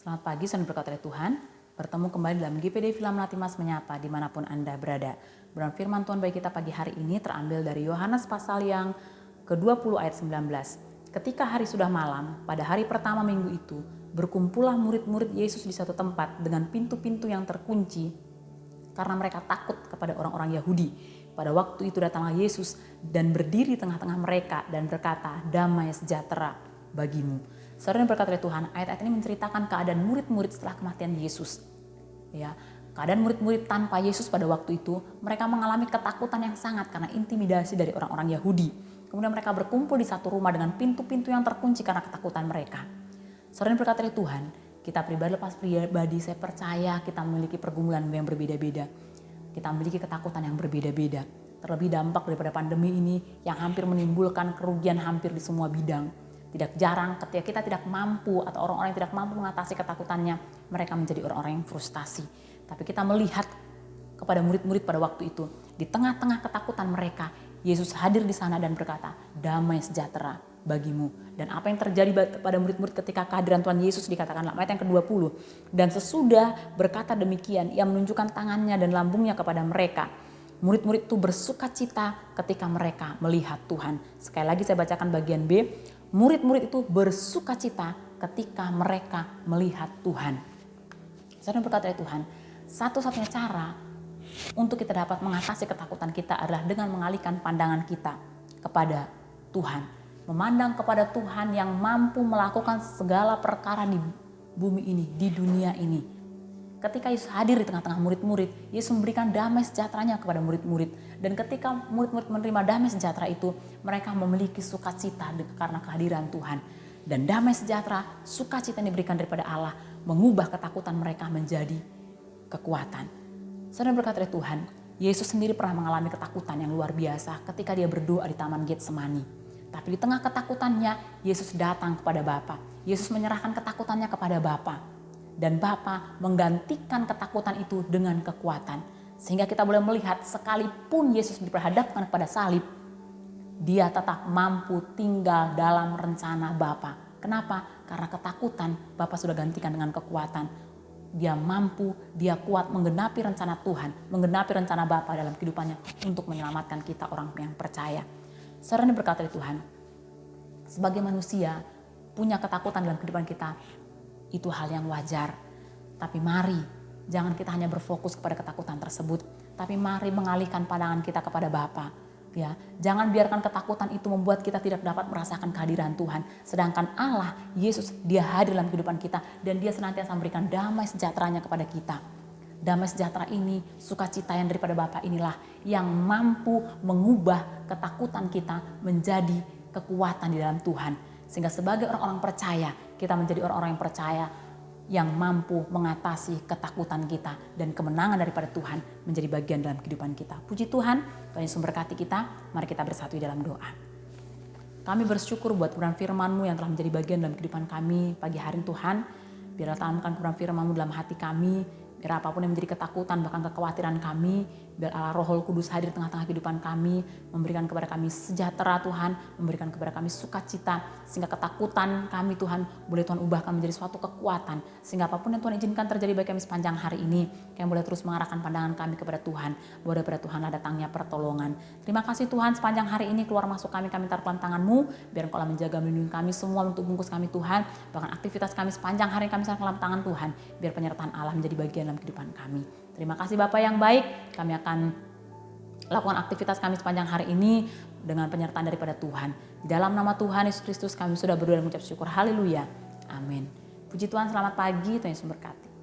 Selamat pagi, saudara berkat oleh Tuhan. Bertemu kembali dalam GPD Villa Melati Mas Menyapa dimanapun Anda berada. Berang firman Tuhan bagi kita pagi hari ini terambil dari Yohanes pasal yang ke-20 ayat 19. Ketika hari sudah malam, pada hari pertama minggu itu, berkumpullah murid-murid Yesus di satu tempat dengan pintu-pintu yang terkunci karena mereka takut kepada orang-orang Yahudi. Pada waktu itu datanglah Yesus dan berdiri di tengah-tengah mereka dan berkata, "Damai sejahtera bagimu." Saudara yang berkat oleh Tuhan, ayat-ayat ini menceritakan keadaan murid-murid setelah kematian Yesus. Ya, keadaan murid-murid tanpa Yesus pada waktu itu, mereka mengalami ketakutan yang sangat karena intimidasi dari orang-orang Yahudi. Kemudian mereka berkumpul di satu rumah dengan pintu-pintu yang terkunci karena ketakutan mereka. Saudara yang berkat oleh Tuhan, kita pribadi lepas pribadi, saya percaya kita memiliki pergumulan yang berbeda-beda. Kita memiliki ketakutan yang berbeda-beda. Terlebih dampak daripada pandemi ini yang hampir menimbulkan kerugian hampir di semua bidang. Tidak jarang ketika kita tidak mampu atau orang-orang yang tidak mampu mengatasi ketakutannya, mereka menjadi orang-orang yang frustasi. Tapi kita melihat kepada murid-murid pada waktu itu, di tengah-tengah ketakutan mereka, Yesus hadir di sana dan berkata, "Damai sejahtera bagimu." Dan apa yang terjadi pada murid-murid ketika kehadiran Tuhan Yesus dikatakan dalam ayat yang ke-20. Dan sesudah berkata demikian, ia menunjukkan tangannya dan lambungnya kepada mereka. Murid-murid itu bersuka cita ketika mereka melihat Tuhan. Sekali lagi saya bacakan bagian B. Murid-murid itu bersuka cita ketika mereka melihat Tuhan. Saudara berkata Tuhan, satu-satunya cara untuk kita dapat mengatasi ketakutan kita adalah dengan mengalihkan pandangan kita kepada Tuhan. Memandang kepada Tuhan yang mampu melakukan segala perkara di bumi ini, di dunia ini. Ketika Yesus hadir di tengah-tengah murid-murid, Yesus memberikan damai sejahteranya kepada murid-murid. Dan ketika murid-murid menerima damai sejahtera itu, mereka memiliki sukacita karena kehadiran Tuhan. Dan damai sejahtera, sukacita yang diberikan daripada Allah, mengubah ketakutan mereka menjadi kekuatan. Saudara berkat oleh Tuhan, Yesus sendiri pernah mengalami ketakutan yang luar biasa ketika dia berdoa di Taman Getsemani. Tapi di tengah ketakutannya, Yesus datang kepada Bapa. Yesus menyerahkan ketakutannya kepada Bapa. Dan Bapa menggantikan ketakutan itu dengan kekuatan. Sehingga kita boleh melihat sekalipun Yesus diperhadapkan kepada salib, dia tetap mampu tinggal dalam rencana Bapa. Kenapa? Karena ketakutan Bapa sudah gantikan dengan kekuatan. Dia mampu, dia kuat menggenapi rencana Tuhan, menggenapi rencana Bapa dalam kehidupannya untuk menyelamatkan kita orang yang percaya. Saudara yang berkata Tuhan, sebagai manusia punya ketakutan dalam kehidupan kita, itu hal yang wajar. Tapi mari, jangan kita hanya berfokus kepada ketakutan tersebut, tapi mari mengalihkan pandangan kita kepada Bapa. Ya, jangan biarkan ketakutan itu membuat kita tidak dapat merasakan kehadiran Tuhan. Sedangkan Allah, Yesus, dia hadir dalam kehidupan kita dan dia senantiasa memberikan damai sejahteranya kepada kita. Damai sejahtera ini, sukacita yang daripada Bapa inilah yang mampu mengubah ketakutan kita menjadi kekuatan di dalam Tuhan. Sehingga sebagai orang-orang percaya, kita menjadi orang-orang yang percaya yang mampu mengatasi ketakutan kita dan kemenangan daripada Tuhan menjadi bagian dalam kehidupan kita. Puji Tuhan, Tuhan Yesus memberkati kita. Mari kita bersatu dalam doa. Kami bersyukur buat kebenaran firman-Mu yang telah menjadi bagian dalam kehidupan kami pagi hari Tuhan. Biarlah tanamkan kebenaran firman-Mu dalam hati kami. Biar apapun yang menjadi ketakutan bahkan kekhawatiran kami, biar Allah Roh Kudus hadir di tengah-tengah kehidupan kami, memberikan kepada kami sejahtera Tuhan, memberikan kepada kami sukacita, sehingga ketakutan kami Tuhan boleh Tuhan ubahkan menjadi suatu kekuatan, sehingga apapun yang Tuhan izinkan terjadi bagi kami sepanjang hari ini, kami boleh terus mengarahkan pandangan kami kepada Tuhan, bahwa daripada Tuhanlah datangnya pertolongan. Terima kasih Tuhan, sepanjang hari ini keluar masuk kami taruh dalam tangan-Mu, biar Engkau menjaga melindungi kami semua untuk bungkus kami Tuhan, bahkan aktivitas kami sepanjang hari kami serahkan dalam tangan Tuhan, biar penyertaan Allah menjadi bagian dalam kehidupan kami. Terima kasih Bapak yang baik, kami akan lakukan aktivitas kami sepanjang hari ini dengan penyertaan daripada Tuhan. Di dalam nama Tuhan Yesus Kristus kami sudah berdoa dan mengucap syukur. Haleluya. Amin. Puji Tuhan, selamat pagi, Tuhan Yesus memberkati.